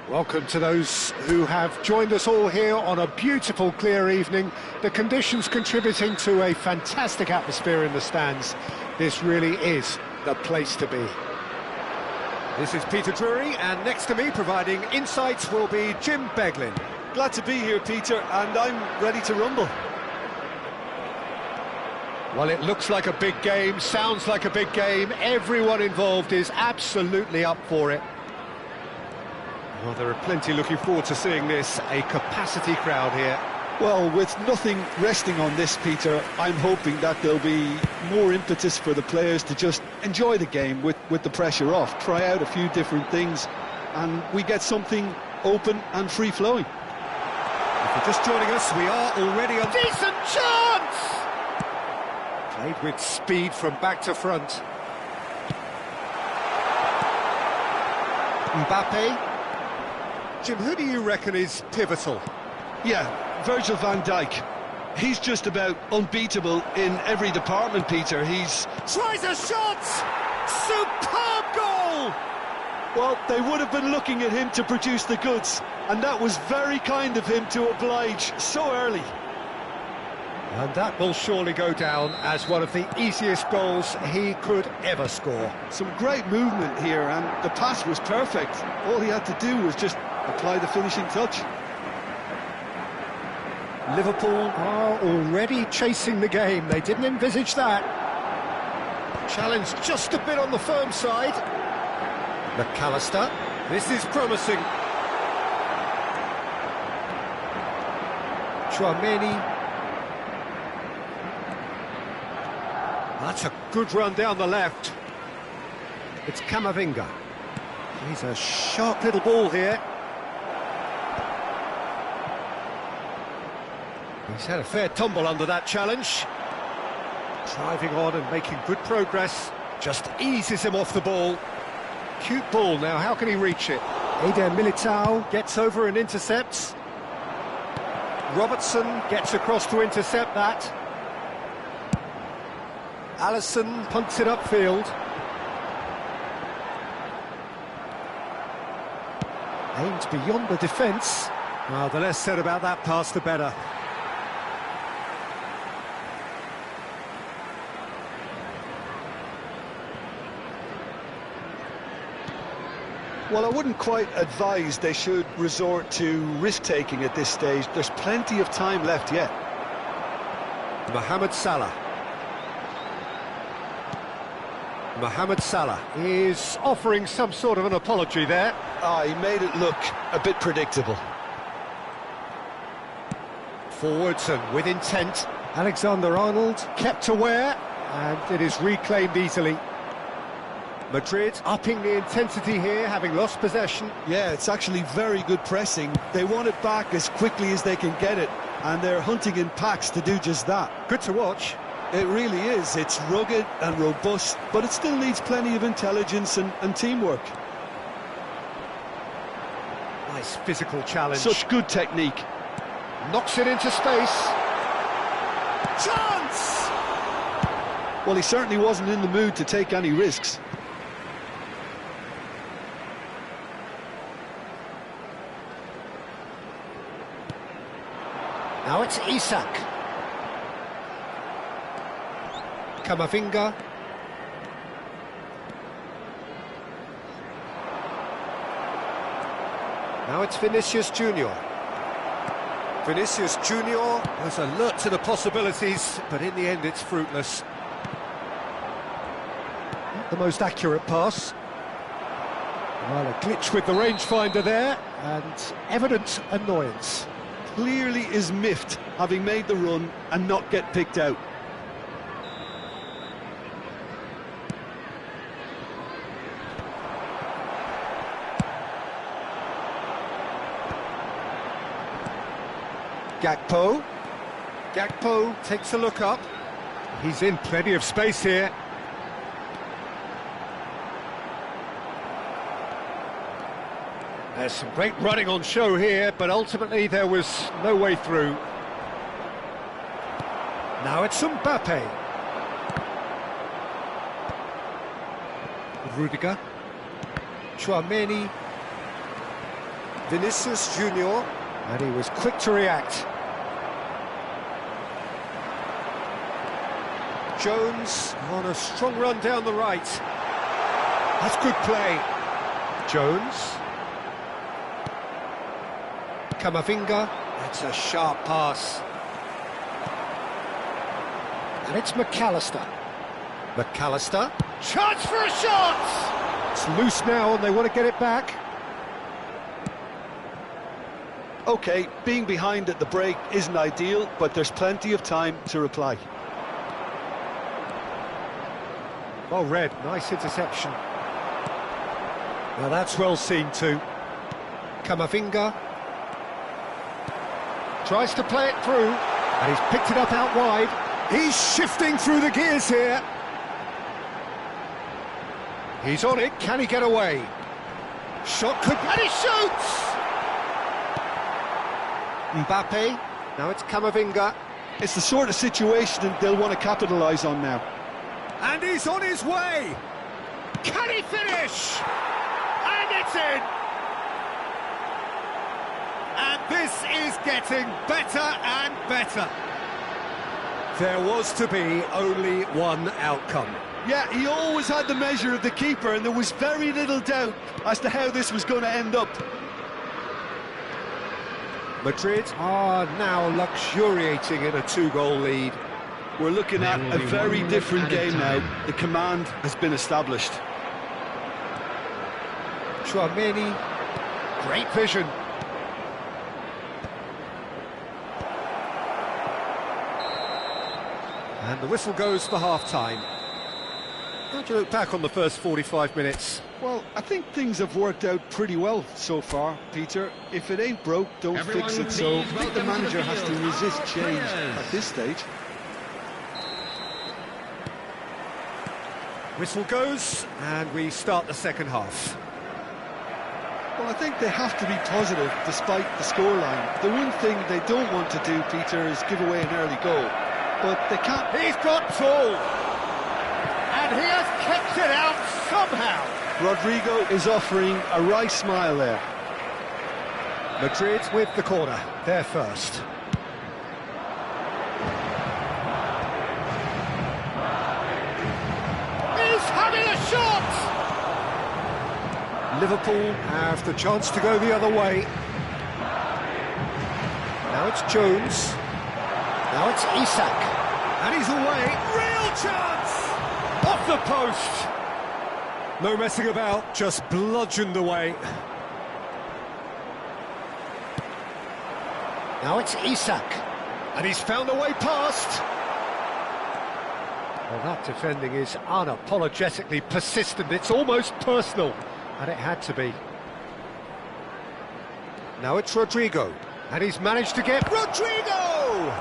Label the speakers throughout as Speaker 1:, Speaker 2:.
Speaker 1: Welcome to those who have joined us all here on a beautiful, clear evening. The conditions contributing to a fantastic atmosphere in the stands. This really is the place to be. This is Peter Drury, and next to me, providing insights, will be Jim Beglin.
Speaker 2: Glad to be here, Peter, and I'm ready to rumble.
Speaker 1: Well, it looks like a big game, sounds like a big game. Everyone involved is absolutely up for it. Well, there are plenty looking forward to seeing this, a capacity crowd here.
Speaker 2: Well, with nothing resting on this, Peter, I'm hoping that there'll be more impetus for the players to just enjoy the game with the pressure off, try out a few different things, and we get something open and free-flowing.
Speaker 1: If you're just joining us, we are already on... Decent chance! Played with speed from back to front. Mbappe. Jim, who do you reckon is pivotal?
Speaker 2: Yeah, Virgil van Dijk. He's just about unbeatable in every department, Peter. He's...
Speaker 1: Tries a shot! Superb goal!
Speaker 2: Well, they would have been looking at him to produce the goods, and that was very kind of him to oblige so early.
Speaker 1: And that will surely go down as one of the easiest goals he could ever score.
Speaker 2: Some great movement here, and the pass was perfect. All he had to do was just apply the finishing touch.
Speaker 1: Liverpool are already chasing the game. They didn't envisage that. Challenge just a bit on the firm side. McAllister. This is promising. Chouameni. That's a good run down the left. It's Camavinga. He's a sharp little ball here. He's had a fair tumble under that challenge. Driving on and making good progress. Just eases him off the ball. Cute ball now, how can he reach it? Eder Militao gets over and intercepts. Robertson gets across to intercept that. Alisson punts it upfield. Aimed beyond the defence. Well, the less said about that pass, the better.
Speaker 2: Well, I wouldn't quite advise they should resort to risk-taking at this stage. There's plenty of time left yet.
Speaker 1: Mohamed Salah. Mohamed Salah is offering some sort of an apology there.
Speaker 2: He made it look a bit predictable.
Speaker 1: Forwards and with intent. Alexander-Arnold kept aware, and it is reclaimed easily. Madrid upping the intensity here, having lost possession.
Speaker 2: Yeah, it's actually very good pressing. They want it back as quickly as they can get it, and they're hunting in packs to do just that.
Speaker 1: Good to watch.
Speaker 2: It really is. It's rugged and robust, but it still needs plenty of intelligence and teamwork.
Speaker 1: Nice physical challenge.
Speaker 2: Such good technique.
Speaker 1: Knocks it into space.
Speaker 2: Chance! Well, he certainly wasn't in the mood to take any risks.
Speaker 1: Now it's Isak. Camavinga. Now it's Vinicius Junior. Vinicius Junior was alert to the possibilities, but in the end it's fruitless. Not the most accurate pass. Well, a glitch with the rangefinder there, and evident annoyance.
Speaker 2: Clearly is miffed, having made the run and not get picked out.
Speaker 1: Gakpo takes a look up. He's in plenty of space here. There's some great running on show here, but ultimately there was no way through. Now it's Mbappe. Rudiger. Chouameni. Vinicius Junior, and he was quick to react. Jones on a strong run down the right. That's good play. Jones. Camavinga. That's a sharp pass. And it's McAllister. McAllister. Chance for a shot! It's loose now and they want to get it back.
Speaker 2: OK, being behind at the break isn't ideal, but there's plenty of time to reply.
Speaker 1: Well read, nice interception. Now that's well seen too. Camavinga tries to play it through, and he's picked it up out wide. He's shifting through the gears here. He's on it, can he get away? Shot could... and he shoots! Mbappe, now it's Camavinga.
Speaker 2: It's the sort of situation they'll want to capitalise on now.
Speaker 1: And he's on his way! Can he finish? And it's in! And this is getting better and better. There was to be only one outcome.
Speaker 2: Yeah, he always had the measure of the keeper, and there was very little doubt as to how this was going to end up.
Speaker 1: Madrid are now luxuriating in a 2-goal lead.
Speaker 2: We're looking at a very different game now. The command has been established.
Speaker 1: Chouameni, great vision. And the whistle goes for half-time. How do you look back on the first 45 minutes?
Speaker 2: Well, I think things have worked out pretty well so far, Peter. If it ain't broke, don't fix it, so I think the manager has to resist change at this stage.
Speaker 1: Whistle goes, and we start the second half.
Speaker 2: Well, I think they have to be positive despite the scoreline. The one thing they don't want to do, Peter, is give away an early goal. But they can't...
Speaker 1: He's got ball! And he has kept it out somehow!
Speaker 2: Rodrigo is offering a wry smile there.
Speaker 1: Madrid with the corner, they're first. He's having a shot! Liverpool have the chance to go the other way. Now it's Jones. Now it's Isak. And he's away. Real chance! Off the post! No messing about, just bludgeoned away. Now it's Isak. And he's found a way past. Well, that defending is unapologetically persistent. It's almost personal. And it had to be. Now it's Rodrigo. And he's managed to get... Rodrigo!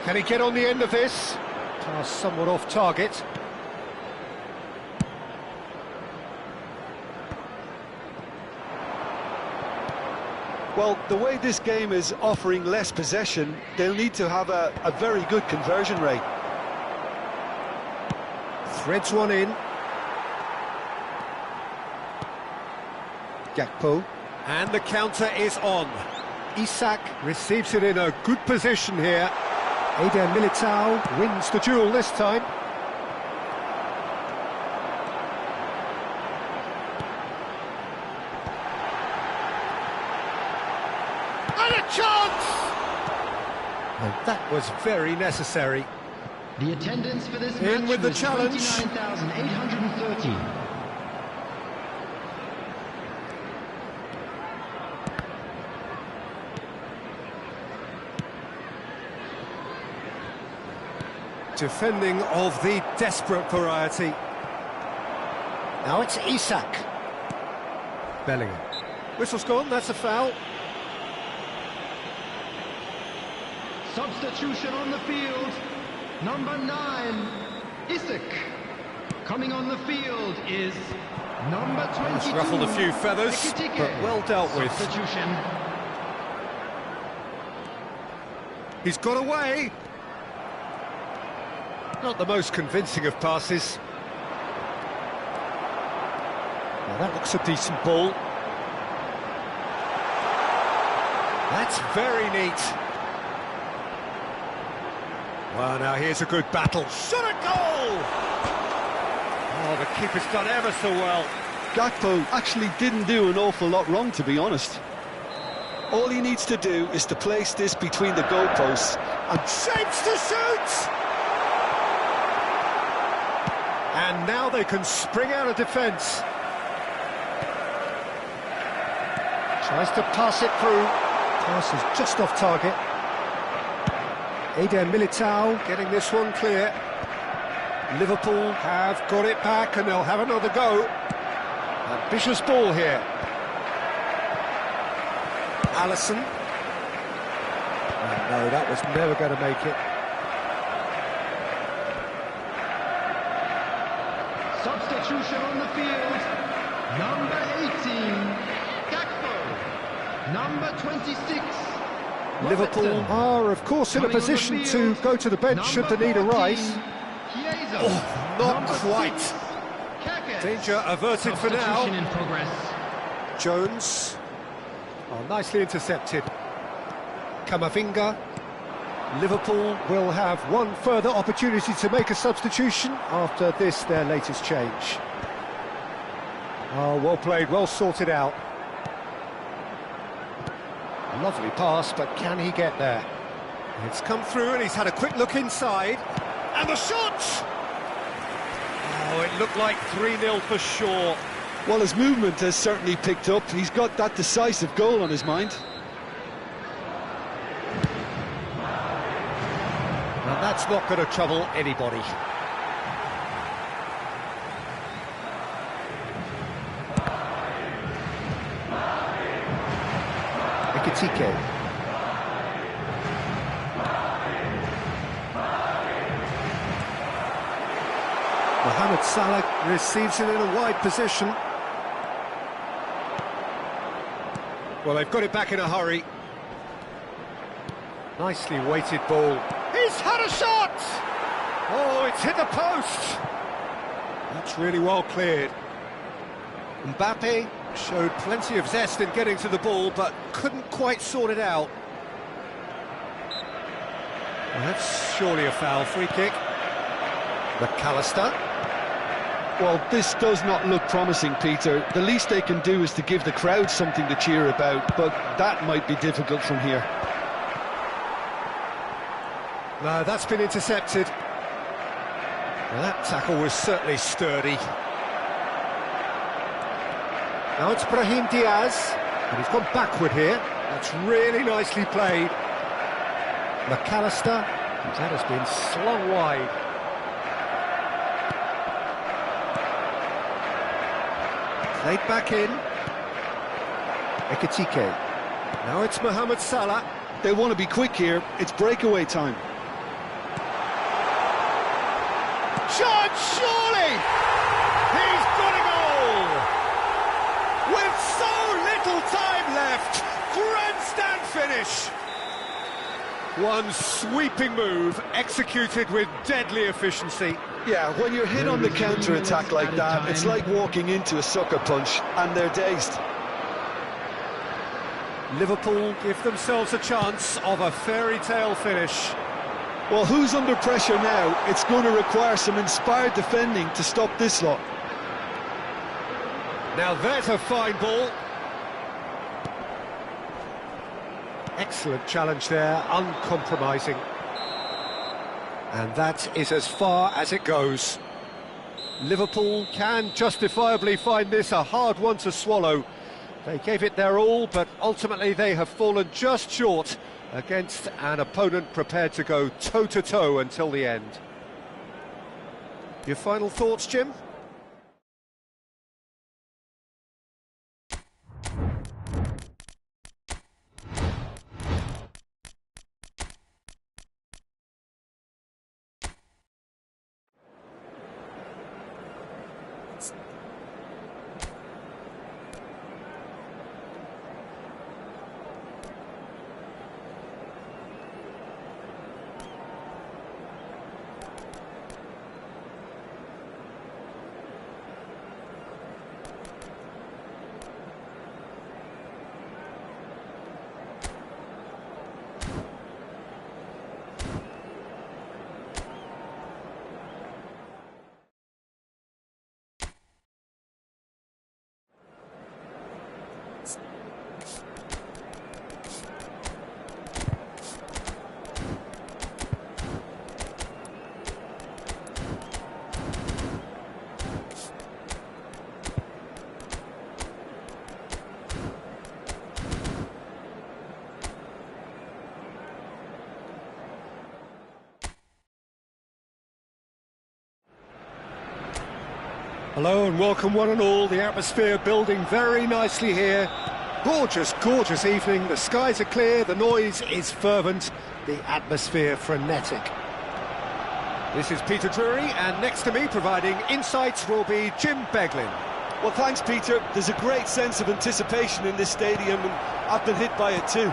Speaker 1: Can he get on the end of this? Pass somewhat off target.
Speaker 2: Well, the way this game is offering less possession, they'll need to have a very good conversion rate.
Speaker 1: Threads one in. Gakpo. And the counter is on. Isak receives it in a good position here. Eder Militao wins the duel this time. And a chance! And that was very necessary.
Speaker 3: The attendance for this
Speaker 1: in
Speaker 3: match
Speaker 1: with the
Speaker 3: was
Speaker 1: challenge.
Speaker 3: 29,830.
Speaker 1: Defending of the desperate variety. Now it's Isak. Bellingham. Whistle's gone, that's a foul.
Speaker 3: Substitution on the field. Number 9, Isak. Coming on the field is number 22.
Speaker 1: It's ruffled a few feathers, but well dealt with.
Speaker 3: Substitution.
Speaker 1: He's got away. Not the most convincing of passes. Now that looks a decent ball. That's very neat. Well, now here's a good battle. Shot at goal! Oh, the keeper's done ever so well.
Speaker 2: Gakpo actually didn't do an awful lot wrong, to be honest. All he needs to do is to place this between the goalposts and
Speaker 1: shapes to shoot! And now they can spring out of defence. Tries to pass it through. Pass is just off target. Eder Militao getting this one clear. Liverpool have got it back and they'll have another go. Ambitious ball here. Alisson. Oh, no, that was never going to make it.
Speaker 3: Substitution on the field. Number 18, Gakpo. Number 26,
Speaker 1: Liverpool are, of course, in a position to go to the bench should the need arise. Oh, not quite. Danger averted for now.
Speaker 3: In progress.
Speaker 1: Jones. Oh, nicely intercepted. Camavinga. Liverpool will have one further opportunity to make a substitution after this, their latest change. Oh, well played, well sorted out. Lovely pass, but can he get there? It's come through and he's had a quick look inside. And the shot! Oh, it looked like 3-0 for sure.
Speaker 2: well, his movement has certainly picked up. He's got that decisive goal on his mind.
Speaker 1: And that's not going to trouble anybody. Ekitike. Mohamed Salah receives it in a wide position. Well, they've got it back in a hurry. Nicely weighted ball. He's had a shot! Oh, it's hit the post! That's really well cleared. Mbappe showed plenty of zest in getting to the ball, but couldn't quite sort it out. Well, that's surely a foul. Free kick. McAllister.
Speaker 2: Well, this does not look promising, Peter. The least they can do is to give the crowd something to cheer about, but that might be difficult from here.
Speaker 1: No, that's been intercepted. Well, that tackle was certainly sturdy. Now it's Brahim Diaz, and he's gone backward here. That's really nicely played. McAllister, that has been slung wide. Played back in. Ekitike. Now it's Mohamed Salah.
Speaker 2: They want to be quick here. It's breakaway time.
Speaker 1: Shot, surely! He's got a goal! With so little time left, grandstand finish! One sweeping move, executed with deadly efficiency.
Speaker 2: Yeah, when you're hit on the counter-attack like that, it's like walking into a sucker punch, and they're dazed.
Speaker 1: Liverpool give themselves a chance of a fairy tale finish.
Speaker 2: Well, who's under pressure now? It's going to require some inspired defending to stop this lot.
Speaker 1: Now there's a fine ball. Excellent challenge there, uncompromising. And that is as far as it goes. Liverpool can justifiably find this a hard one to swallow. They gave it their all, but ultimately they have fallen just short against an opponent prepared to go toe-to-toe until the end. Your final thoughts, Jim? Hello and welcome one and all. The atmosphere building very nicely here. Gorgeous, gorgeous evening. The skies are clear, the noise is fervent, the atmosphere frenetic. This is Peter Drury, and next to me providing insights will be Jim Beglin.
Speaker 2: Well, thanks, Peter. There's a great sense of anticipation in this stadium, and I've been hit by it too.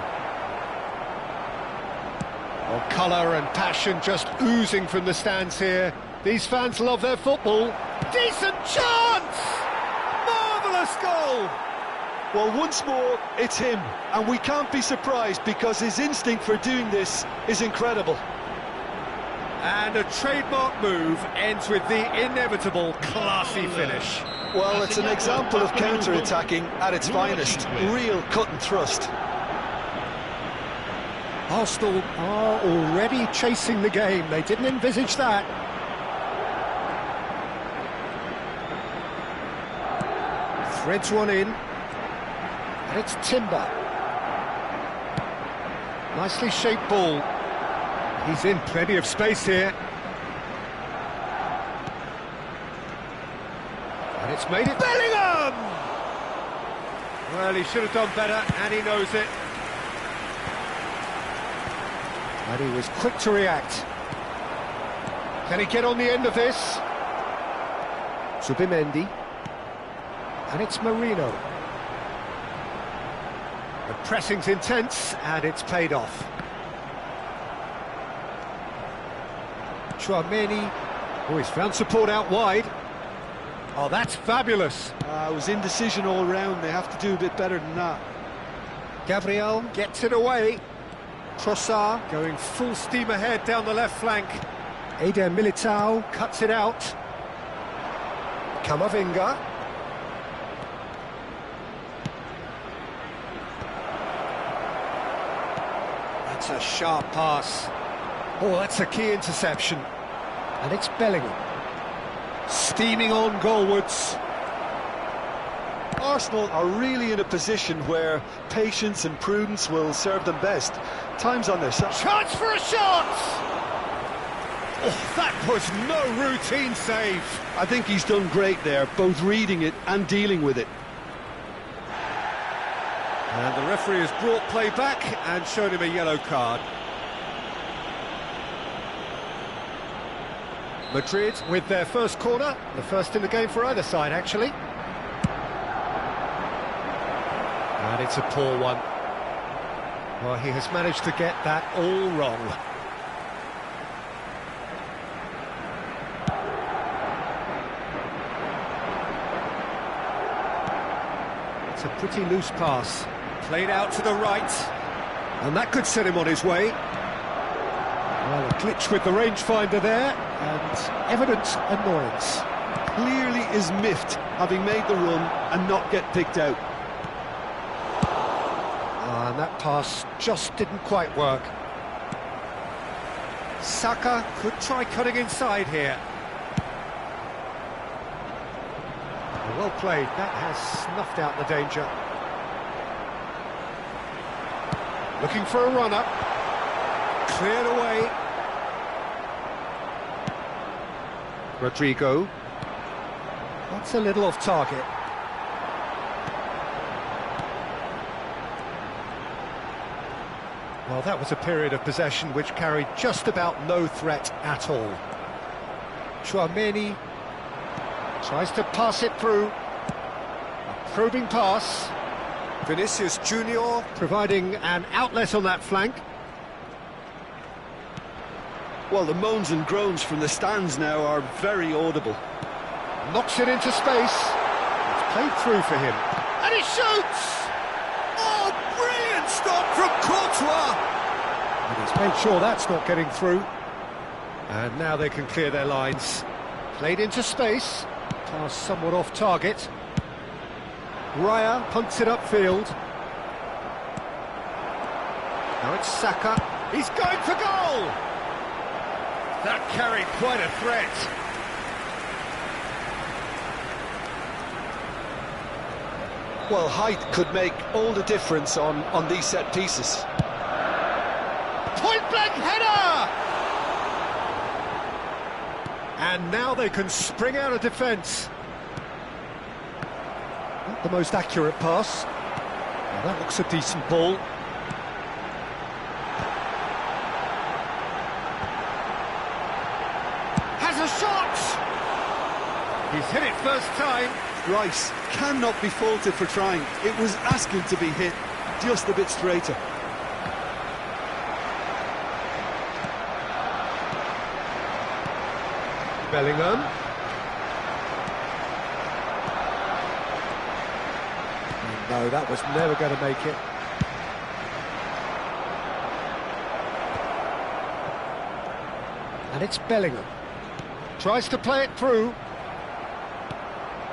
Speaker 1: Well, colour and passion just oozing from the stands here. These fans love their football. Decent chance! Marvellous goal!
Speaker 2: Well, once more, it's him, and we can't be surprised because his instinct for doing this is incredible.
Speaker 1: And a trademark move ends with the inevitable classy finish.
Speaker 2: Well, it's an example of counter-attacking at its finest. Real cut and thrust.
Speaker 1: Arsenal are already chasing the game. They didn't envisage that. Threads one in. And it's Timber. Nicely shaped ball. He's in plenty of space here. And it's made it Bellingham! Well, he should have done better, and he knows it. And he was quick to react. Can he get on the end of this? Zubimendi. And it's Marino. The pressing's intense, and it's paid off. Chouameni, oh, he's found support out wide. Oh, that's fabulous.
Speaker 2: It was indecision all round. They have to do a bit better than that.
Speaker 1: Gabriel gets it away. Trossard going full steam ahead down the left flank. Eder Militao cuts it out. Camavinga. That's a sharp pass. Oh, that's a key interception. And it's Bellingham. Steaming on goalwards.
Speaker 2: Arsenal are really in a position where patience and prudence will serve them best. Time's on their side.
Speaker 1: Chance for a shot! Oh, that was no routine save.
Speaker 2: I think he's done great there, both reading it and dealing with it.
Speaker 1: And the referee has brought play back and shown him a yellow card. Madrid with their first corner, the first in the game for either side, actually. And it's a poor one. Well, he has managed to get that all wrong. It's a pretty loose pass. Played out to the right. And that could set him on his way. Well, a glitch with the rangefinder there, and evident annoyance.
Speaker 2: Clearly is miffed, having made the run and not get picked out.
Speaker 1: And that pass just didn't quite work. Saka could try cutting inside here. Well played, that has snuffed out the danger. Looking for a run-up. Cleared away. Rodrigo. That's a little off target. Well, that was a period of possession which carried just about no threat at all. Chouameni tries to pass it through. A probing pass. Vinicius Junior providing an outlet on that flank.
Speaker 2: Well, the moans and groans from the stands now are very audible.
Speaker 1: Knocks it into space. It's played through for him. And he shoots! Oh, brilliant stop from Courtois! And he's made sure that's not getting through. And now they can clear their lines. Played into space. Pass somewhat off target. Raya punts it upfield. Now it's Saka. He's going for goal! That carried quite a threat.
Speaker 2: Well, height could make all the difference on these set pieces.
Speaker 1: Point-blank header! And now they can spring out of defence. the most accurate pass. Well, that looks a decent ball. Has a shot! He's hit it first time.
Speaker 2: Rice cannot be faulted for trying. It was asking to be hit just a bit straighter.
Speaker 1: Bellingham. No, that was never going to make it. And it's Bellingham. Tries to play it through.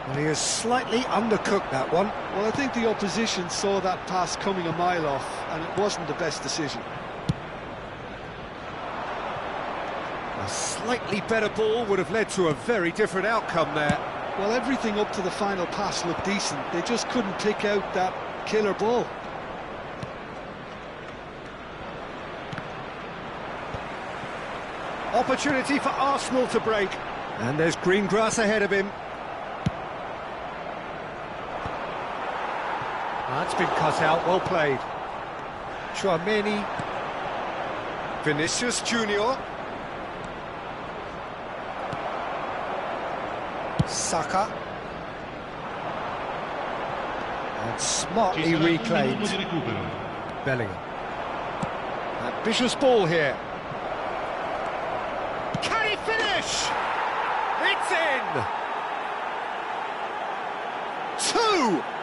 Speaker 1: Well, he has slightly undercooked that one.
Speaker 2: Well, I think the opposition saw that pass coming a mile off, and it wasn't the best decision.
Speaker 1: A slightly better ball would have led to a very different outcome there.
Speaker 2: Well, everything up to the final pass looked decent. They just couldn't pick out that killer ball.
Speaker 1: Opportunity for Arsenal to break. And there's green grass ahead of him. That's been cut out, well played. Chouameni. Vinicius Junior. Saka. And smartly reclaimed. Bellingham. Ambitious ball here. Can he finish? It's in!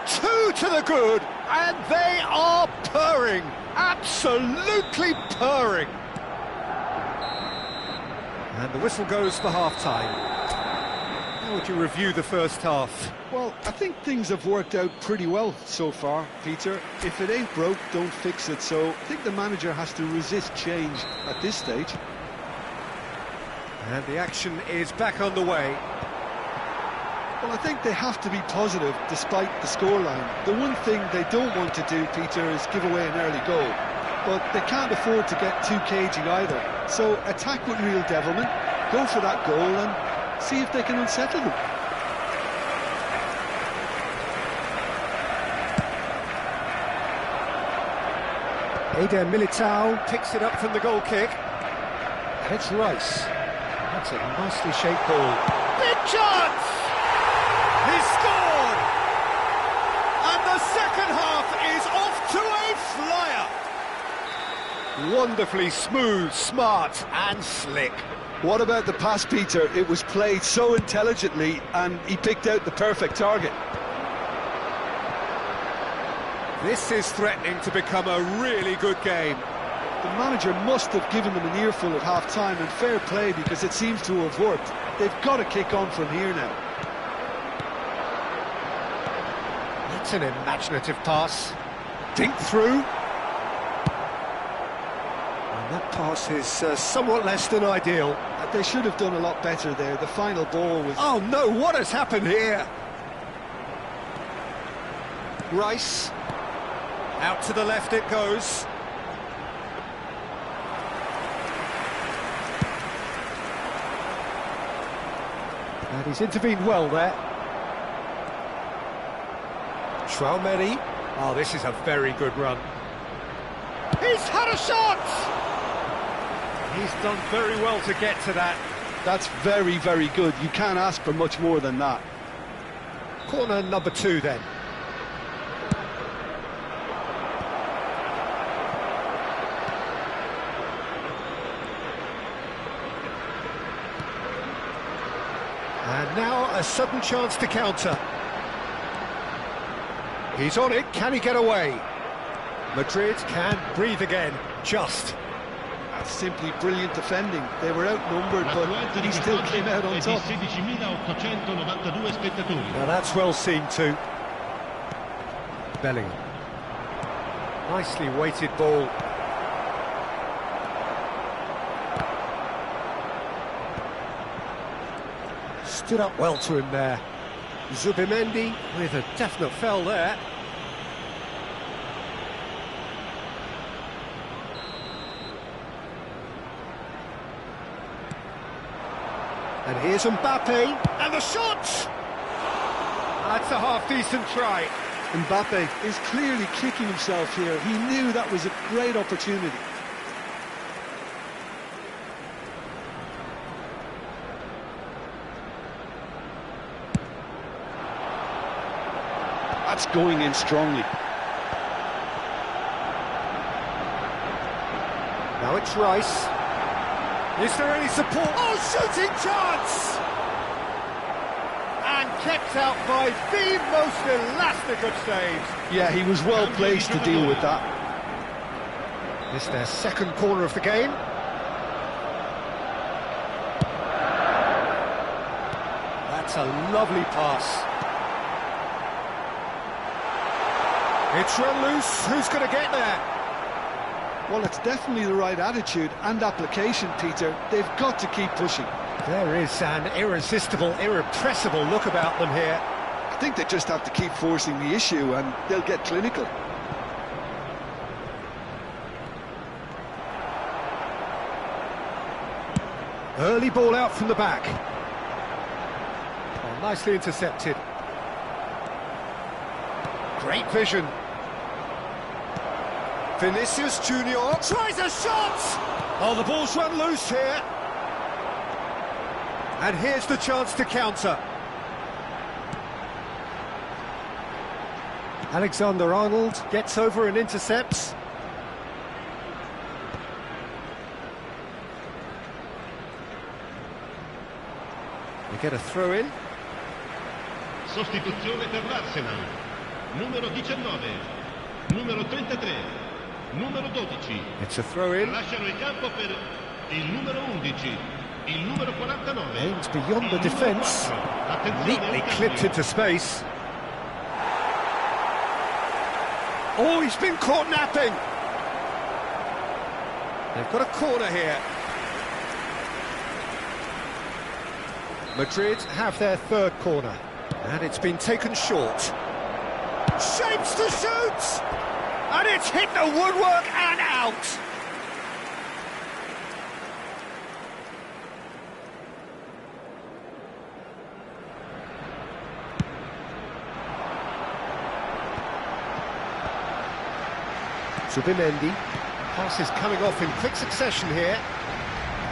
Speaker 1: Two to the good, and they are purring, absolutely purring. And the whistle goes for half-time. How would you review the first half?
Speaker 2: Well, I think things have worked out pretty well so far, Peter. If it ain't broke, don't fix it. So I think the manager has to resist change at this stage.
Speaker 1: And the action is back on the way.
Speaker 2: Well, I think they have to be positive despite the scoreline. The one thing they don't want to do, Peter, is give away an early goal. But they can't afford to get too cagey either. So attack with real devilment, go for that goal and see if they can unsettle them.
Speaker 1: Eder Militao picks it up from the goal kick. And it's Rice. That's a nicely shaped ball. Big chance! He scored! And the second half is off to a flyer! Wonderfully smooth, smart and slick.
Speaker 2: What about the pass, Peter? It was played so intelligently and he picked out the perfect target.
Speaker 1: This is threatening to become a really good game.
Speaker 2: The manager must have given them an earful at half-time, and fair play because it seems to have worked. They've got to kick on from here now.
Speaker 1: That's an imaginative pass. Dink through. And that pass is somewhat less than ideal.
Speaker 2: They should have done a lot better there. The final ball was...
Speaker 1: Oh no, what has happened here? Rice. Out to the left it goes. And he's intervened well there. Chouameni. Oh, this is a very good run. He's had a shot! He's done very well to get to that.
Speaker 2: That's very, very good. You can't ask for much more than that.
Speaker 1: Corner number 2 then. And now a sudden chance to counter. He's on it, can he get away? Madrid can breathe again, just.
Speaker 2: That's simply brilliant defending. They were outnumbered, but he still came out on top.
Speaker 1: Now that's well seen too. Bellingham. Nicely weighted ball. Stood up well to him there. Zubimendi with a definite foul there. And here's Mbappe, and the shot! That That's a half-decent try.
Speaker 2: Mbappe is clearly kicking himself here. He knew that was a great opportunity. That's going in strongly.
Speaker 1: Now it's Rice. Is there any support? Oh, shooting chance! And kept out by the most elastic of saves.
Speaker 2: Yeah, he was well placed to deal with that.
Speaker 1: It's their second corner of the game. That's a lovely pass. It's run loose. Who's going to get there?
Speaker 2: Well, it's definitely the right attitude and application, Peter. They've got to keep pushing.
Speaker 1: There is an irresistible, irrepressible look about them here.
Speaker 2: I think they just have to keep forcing the issue and they'll get clinical.
Speaker 1: Early ball out from the back. Oh, nicely intercepted. Great vision. Vinicius Junior tries a shot! Oh, the ball's run loose here. And here's the chance to counter. Alexander-Arnold gets over and intercepts. We get a throw in.
Speaker 4: Sostituzione per l'Arsenal. Numero 19, numero 33, numero 12.
Speaker 1: It's a throw in.
Speaker 4: Lasciano il campo per il numero 11, il numero 49.
Speaker 1: Aimed beyond the defence. Neatly clipped into space. Oh, he's been caught napping. They've got a corner here. Madrid have their third corner. And it's been taken short. Shapes to shoot! And it's hit the woodwork and out! Zubimendi. Pass is coming off in quick succession here.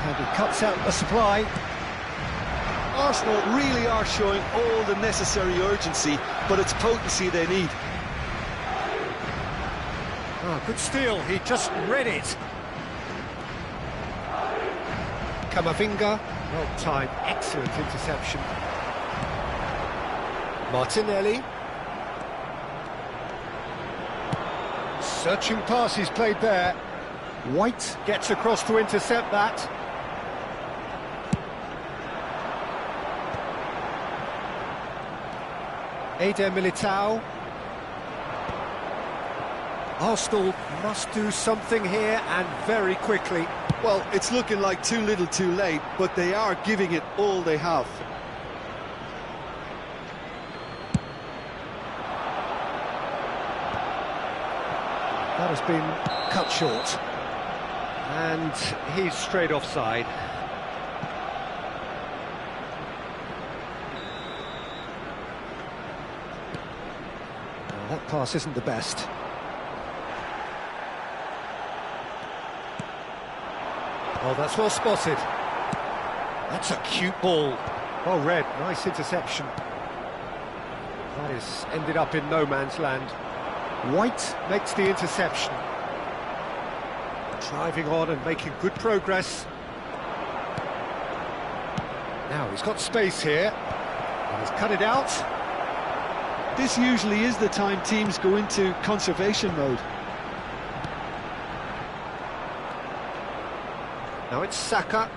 Speaker 1: And he cuts out the supply.
Speaker 2: Arsenal really are showing all the necessary urgency, but it's potency they need.
Speaker 1: Oh, good steal, he just read it. Camavinga, well timed, excellent interception. Martinelli. Searching pass he's played there. White gets across to intercept that. Eder Militao. Arsenal must do something here and very quickly.
Speaker 2: Well, it's looking like too little too late, but they are giving it all they have.
Speaker 1: That has been cut short. And he's straight offside. Well, that pass isn't the best. Oh, that's well spotted. That's a cute ball. Well read, nice interception. That is ended up in no man's land. White makes the interception. Driving on and making good progress. Now he's got space here. And he's cut it out.
Speaker 2: This usually is the time teams go into conservation mode.
Speaker 1: Now it's Saka.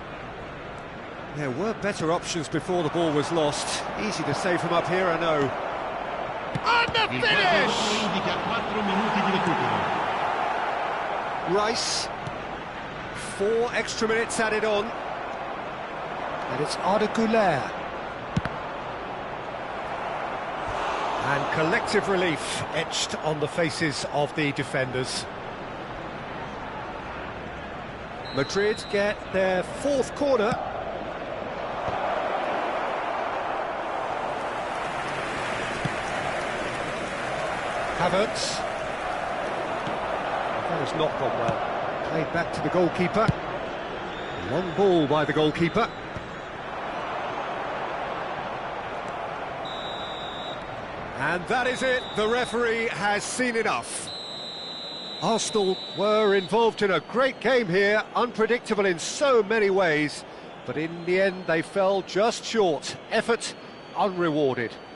Speaker 1: There were better options before the ball was lost. Easy to save him up here, I know. And the finish! Rice. 4 extra minutes added on. And it's Arda Güler. And collective relief etched on the faces of the defenders. Madrid get their 4th corner. Havertz. That has not gone well. Played back to the goalkeeper. Long ball by the goalkeeper. And that is it. The referee has seen enough. Arsenal were involved in a great game here, unpredictable in so many ways, but in the end they fell just short. Effort unrewarded.